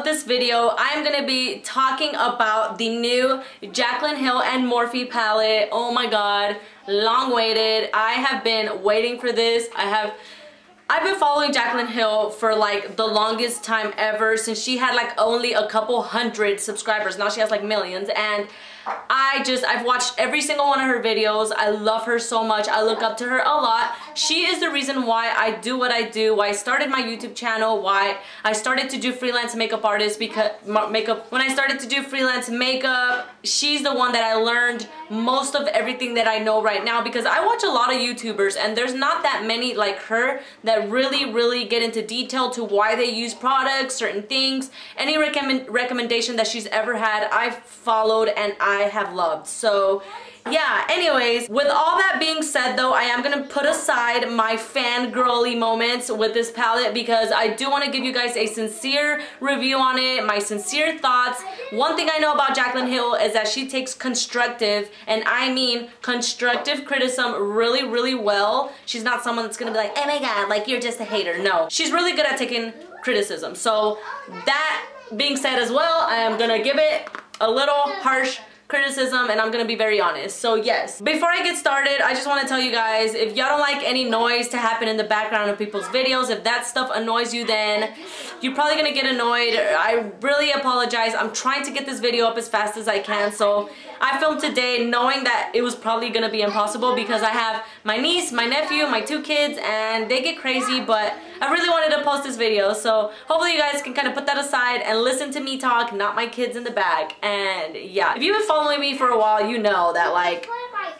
this video, I'm gonna be talking about the new JaclynHillxMorphe palette. Oh my god, long waited. I have been waiting for this. I've been following Jaclyn Hill for like the longest time ever, since she had like only a couple hundred subscribers. Now she has like millions, and I've watched every single one of her videos. I love her so much. I look up to her a lot. She is the reason why I do what I do, why I started my YouTube channel, why I started to do freelance makeup artist, because when I started to do freelance makeup, she's the one that I learned most of everything that I know right now, because I watch a lot of YouTubers and there's not that many like her that really get into detail to why they use products, certain things. Any recommendation that she's ever had, I've followed and I have loved. So yeah, anyways, with all that being said though, I am gonna put aside my fangirly moments with this palette, because I do want to give you guys a sincere review on it, my sincere thoughts. One thing I know about Jaclyn Hill is that she takes constructive, and I mean constructive criticism really well. She's not someone that's gonna be like, oh my god, like you're just a hater. No, she's really good at taking criticism. So that being said as well, I am gonna give it a little harsh criticism, and I'm gonna be very honest. So yes, before I get started, I just want to tell you guys, if y'all don't like any noise to happen in the background of people's videos, if that stuff annoys you, then you're probably gonna get annoyed. I really apologize. I'm trying to get this video up as fast as I can. So I filmed today knowing that it was probably gonna be impossible, because I have my niece, my nephew, my 2 kids, and they get crazy, but I really wanted to post this video. So hopefully you guys can kind of put that aside and listen to me talk, not my kids in the back. And yeah, if you've been following me for a while, you know that like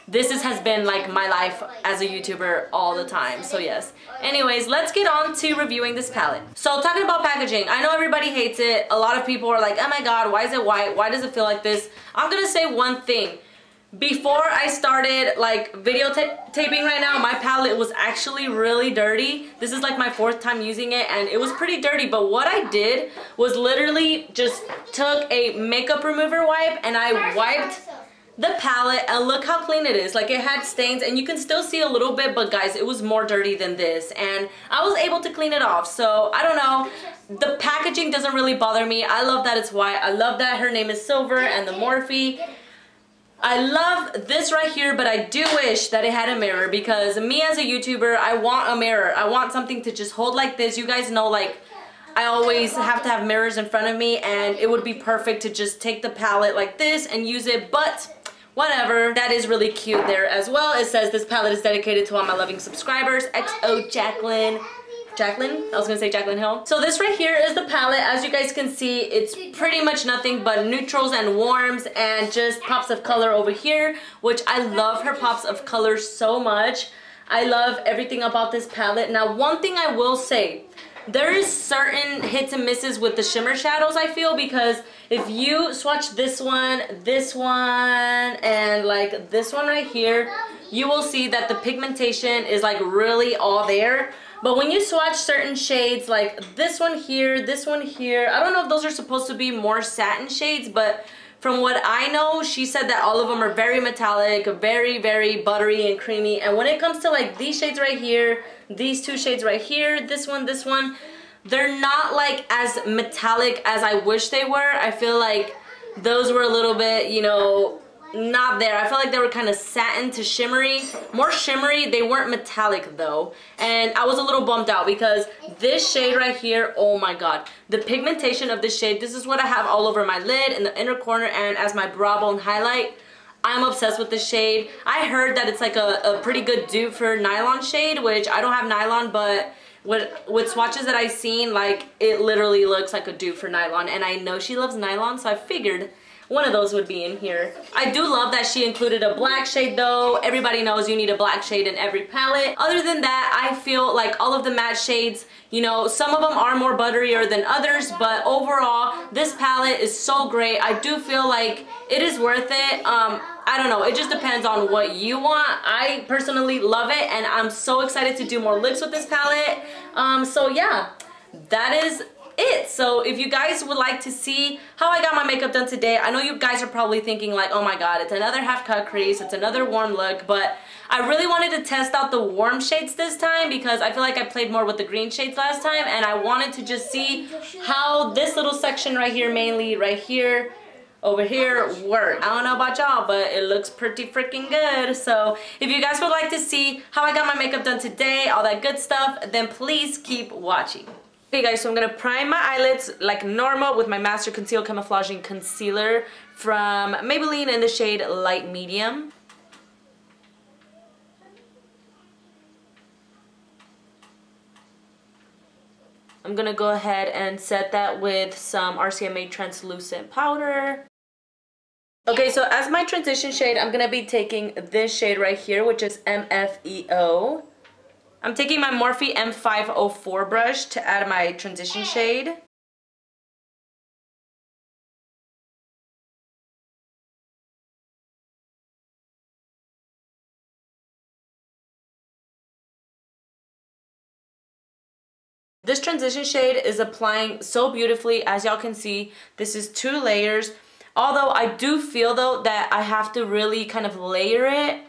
this has been like my life as a YouTuber all the time. So yes, anyways, let's get on to reviewing this palette. So talking about packaging, I know everybody hates it. A lot of people are like, oh my god, why is it white? Why does it feel like this? I'm gonna say one thing. Before I started like video taping right now, my palette was actually really dirty. This is like my 4th time using it, and it was pretty dirty. But what I did was literally just took a makeup remover wipe and I wiped the palette, and look how clean it is. Like, it had stains and you can still see a little bit, but guys, it was more dirty than this, and I was able to clean it off. So I don't know, the packaging doesn't really bother me. I love that it's white. I love that her name is Silver and the Morphe. I love this right here, but I do wish that it had a mirror, because me as a YouTuber, I want a mirror. I want something to just hold like this. You guys know, like, I always have to have mirrors in front of me, and it would be perfect to just take the palette like this and use it, but whatever. That is really cute there as well. It says this palette is dedicated to all my loving subscribers. XO Jaclyn. I was gonna say Jaclyn Hill. So this right here is the palette. As you guys can see, it's pretty much nothing but neutrals and warms and just pops of color over here, which I love her pops of color so much. I love everything about this palette. Now, one thing I will say, there is certain hits and misses with the shimmer shadows, I feel, because if you swatch this one, and like this one right here, you will see that the pigmentation is like really all there. But when you swatch certain shades, like this one here, I don't know if those are supposed to be more satin shades, but from what I know, she said that all of them are very metallic, very buttery and creamy. And when it comes to like these shades right here, these 2 shades right here, this one, they're not like as metallic as I wish they were. I feel like those were a little bit, you know, not there. I feel like they were kind of satin to shimmery, more shimmery. They weren't metallic though, and I was a little bummed out, because this shade right here, oh my god, the pigmentation of this shade, this is what I have all over my lid, in the inner corner, and as my brow bone highlight. I'm obsessed with this shade. I heard that it's like a pretty good dupe for nylon shade, which I don't have nylon, but with swatches that I've seen, like, it literally looks like a dupe for nylon, and I know she loves nylon, so I figured one of those would be in here. I do love that she included a black shade though. Everybody knows you need a black shade in every palette. Other than that, I feel like all of the matte shades, you know, some of them are more butterier than others, but overall, this palette is so great. I do feel like it is worth it. I don't know, it just depends on what you want. I personally love it, and I'm so excited to do more looks with this palette. So yeah, that is it. So if you guys would like to see how I got my makeup done today, I know you guys are probably thinking like, oh my god, it's another half cut crease, it's another warm look, but I really wanted to test out the warm shades this time because I feel like I played more with the green shades last time, and I wanted to just see how this little section right here, mainly right here, over here, work. I don't know about y'all, but it looks pretty freaking good. So if you guys would like to see how I got my makeup done today, all that good stuff, then please keep watching. Okay guys, so I'm gonna prime my eyelids like normal with my Master Conceal Camouflaging Concealer from Maybelline in the shade Light Medium. I'm gonna go ahead and set that with some RCMA translucent powder. Okay, so as my transition shade, I'm gonna be taking this shade right here, which is MFEO. I'm taking my Morphe M504 brush to add my transition shade. This transition shade is applying so beautifully. As y'all can see, this is 2 layers. Although I do feel though that I have to really kind of layer it.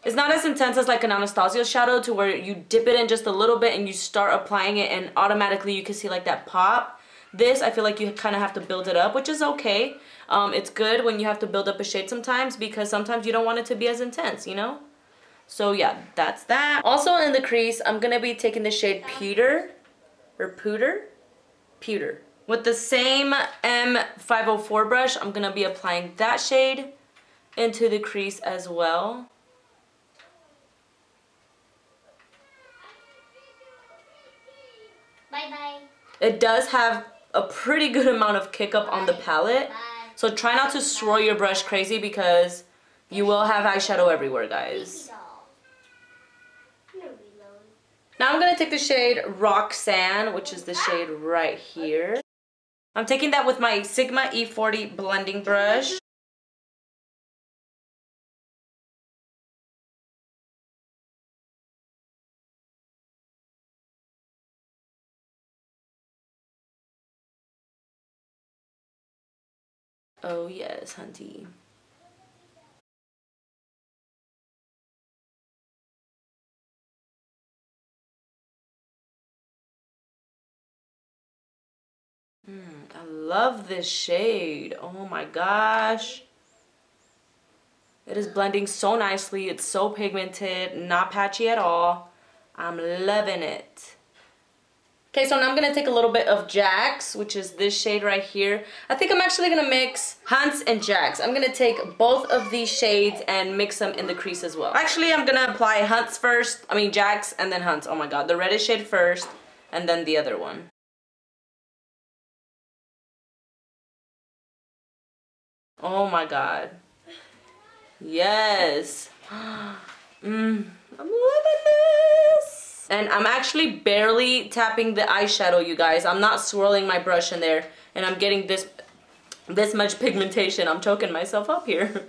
It's not as intense as like an Anastasia shadow to where you dip it in just a little bit and you start applying it and automatically you can see like that pop. This, I feel like you kind of have to build it up, which is okay. It's good when you have to build up a shade sometimes because sometimes you don't want it to be as intense, you know? So yeah, that's that. Also in the crease, I'm going to be taking the shade Pewter, or Pewter? Pewter. With the same M504 brush, I'm going to be applying that shade into the crease as well. Bye-bye. It does have a pretty good amount of kick up on the palette. So try not to swirl your brush crazy because you will have eyeshadow everywhere, guys. Now I'm going to take the shade Roxanne, which is the shade right here. I'm taking that with my Sigma E40 blending brush. Oh yes, hunty. I love this shade. Oh my gosh. It is blending so nicely. It's so pigmented, not patchy at all. I'm loving it. Okay, so now I'm going to take a little bit of Jax, which is this shade right here. I think I'm actually going to mix Hunts and Jax. I'm going to take both of these shades and mix them in the crease as well. Actually, I'm going to apply Hunts first. I mean Jax and then Hunts. Oh my god, the reddish shade first and then the other one. Oh my god. Yes. I'm loving this. And I'm actually barely tapping the eyeshadow, you guys. I'm not swirling my brush in there. And I'm getting this much pigmentation. I'm choking myself up here.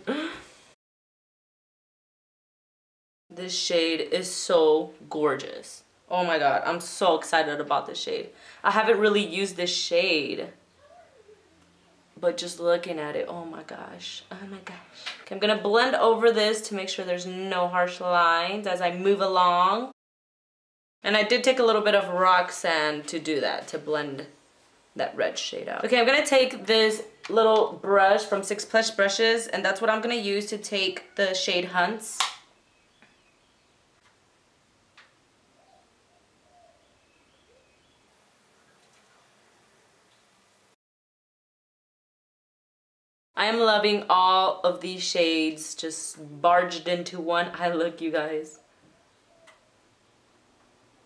This shade is so gorgeous. Oh my god. I'm so excited about this shade. I haven't really used this shade. But just looking at it, oh my gosh, oh my gosh. Okay, I'm gonna blend over this to make sure there's no harsh lines as I move along. And I did take a little bit of Roxanne to do that, to blend that red shade out. Okay, I'm gonna take this little brush from Six Plush Brushes, and that's what I'm gonna use to take the shade Hunts. I am loving all of these shades just barged into one eye look, you guys.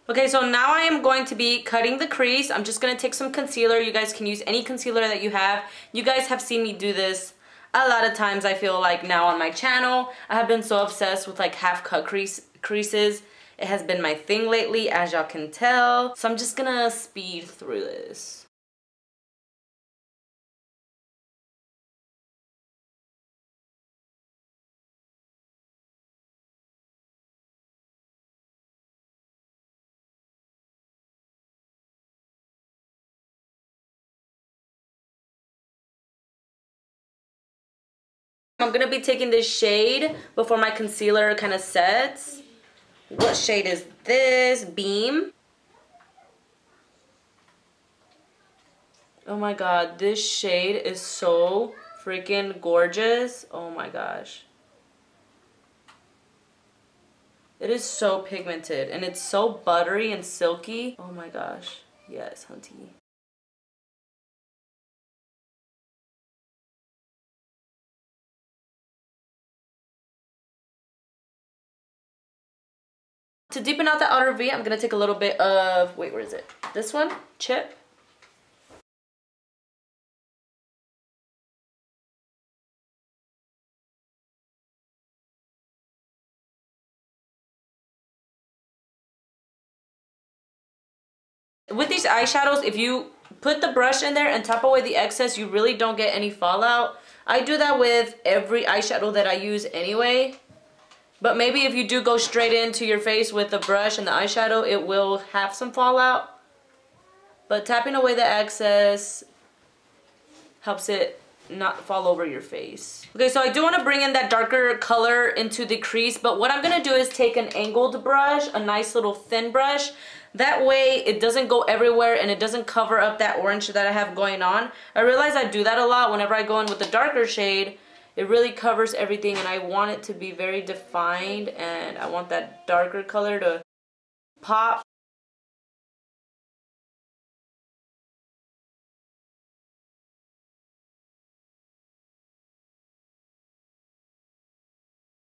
Okay, so now I am going to be cutting the crease. I'm just going to take some concealer. You guys can use any concealer that you have. You guys have seen me do this a lot of times, I feel like, now on my channel. I have been so obsessed with like half cut creases. It has been my thing lately, as y'all can tell. So I'm just going to speed through this. I'm gonna be taking this shade before my concealer kind of sets. What shade is this? Beam. Oh my god, this shade is so freaking gorgeous. Oh my gosh. It is so pigmented and it's so buttery and silky. Oh my gosh. Yes, hunty. To deepen out the outer V, I'm gonna take a little bit of, wait, where is it? This one, Chip. With these eyeshadows, if you put the brush in there and tap away the excess, you really don't get any fallout. I do that with every eyeshadow that I use anyway. But maybe if you do go straight into your face with the brush and the eyeshadow, it will have some fallout. But tapping away the excess helps it not fall over your face. Okay, so I do want to bring in that darker color into the crease, but what I'm going to do is take an angled brush, a nice little thin brush. That way it doesn't go everywhere and it doesn't cover up that orange that I have going on. I realize I do that a lot whenever I go in with the darker shade. It really covers everything and I want it to be very defined and I want that darker color to pop.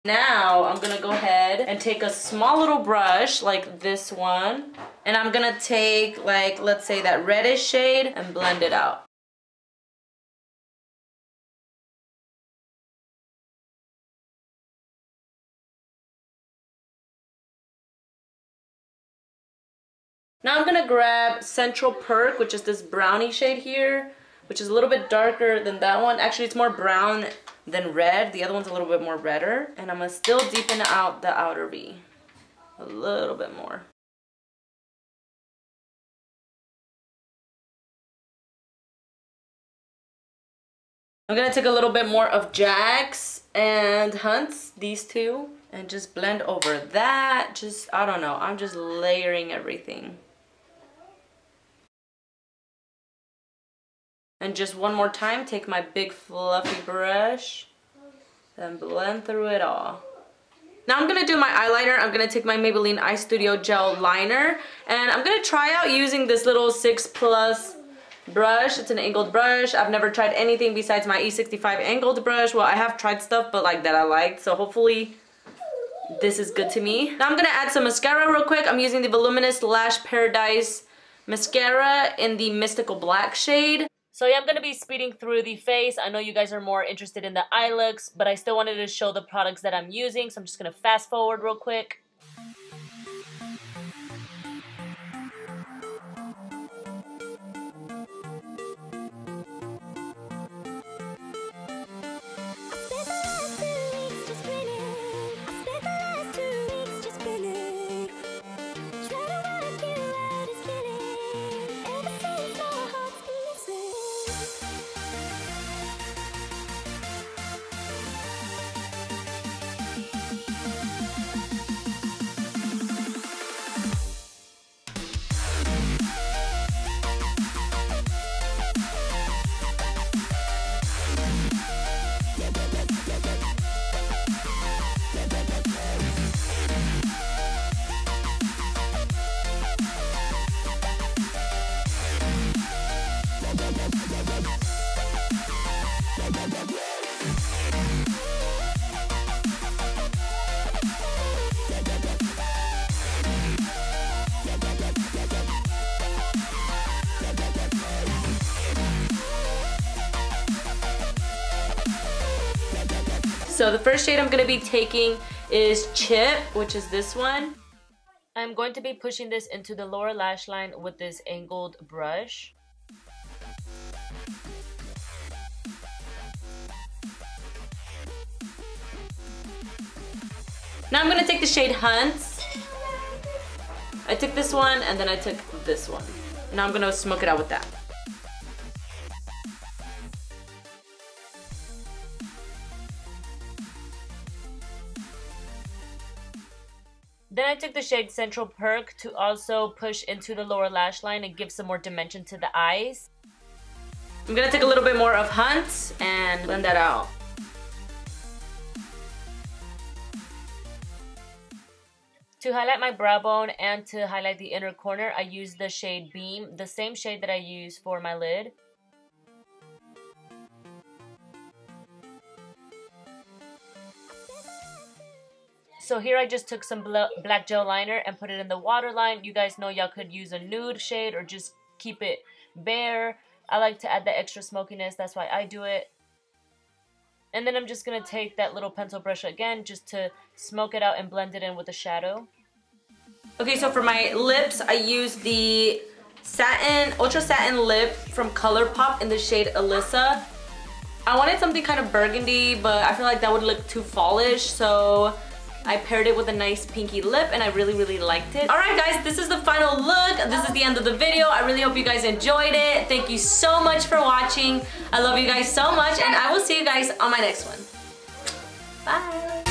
Now I'm gonna go ahead and take a small little brush like this one and I'm gonna take, like, let's say that reddish shade and blend it out. Now I'm gonna grab Central Perk, which is this brownie shade here, which is a little bit darker than that one. Actually, it's more brown than red. The other one's a little bit more redder. And I'm gonna still deepen out the outer V a little bit more. I'm gonna take a little bit more of Jack's and Hunt's, these two, and just blend over that. Just, I don't know, I'm just layering everything. And just one more time, take my big fluffy brush and blend through it all. Now I'm gonna do my eyeliner. I'm gonna take my Maybelline Eye Studio Gel Liner and I'm gonna try out using this little 6+ brush. It's an angled brush. I've never tried anything besides my E65 angled brush. Well, I have tried stuff, but like that I liked. So hopefully this is good to me. Now I'm gonna add some mascara real quick. I'm using the Voluminous Lash Paradise mascara in the Mystical Black shade. So yeah, I'm going to be speeding through the face. I know you guys are more interested in the eye looks, but I still wanted to show the products that I'm using, so I'm just going to fast forward real quick. So the first shade I'm going to be taking is Chip, which is this one. I'm going to be pushing this into the lower lash line with this angled brush. Now I'm going to take the shade Hunt's. I took this one and then I took this one. Now I'm going to smoke it out with that. Then I took the shade Central Perk to also push into the lower lash line and give some more dimension to the eyes. I'm gonna take a little bit more of Hunt and blend that out. To highlight my brow bone and to highlight the inner corner, I use the shade Beam, the same shade that I use for my lid. So here I just took some black gel liner and put it in the waterline. You guys know y'all could use a nude shade or just keep it bare. I like to add the extra smokiness, that's why I do it. And then I'm just going to take that little pencil brush again just to smoke it out and blend it in with a shadow. Okay, so for my lips, I use the Ultra Satin Lip from ColourPop in the shade Alyssa. I wanted something kind of burgundy, but I feel like that would look too fallish, so I paired it with a nice pinky lip and I really, really liked it. Alright guys, this is the final look. This is the end of the video. I really hope you guys enjoyed it. Thank you so much for watching. I love you guys so much and I will see you guys on my next one. Bye!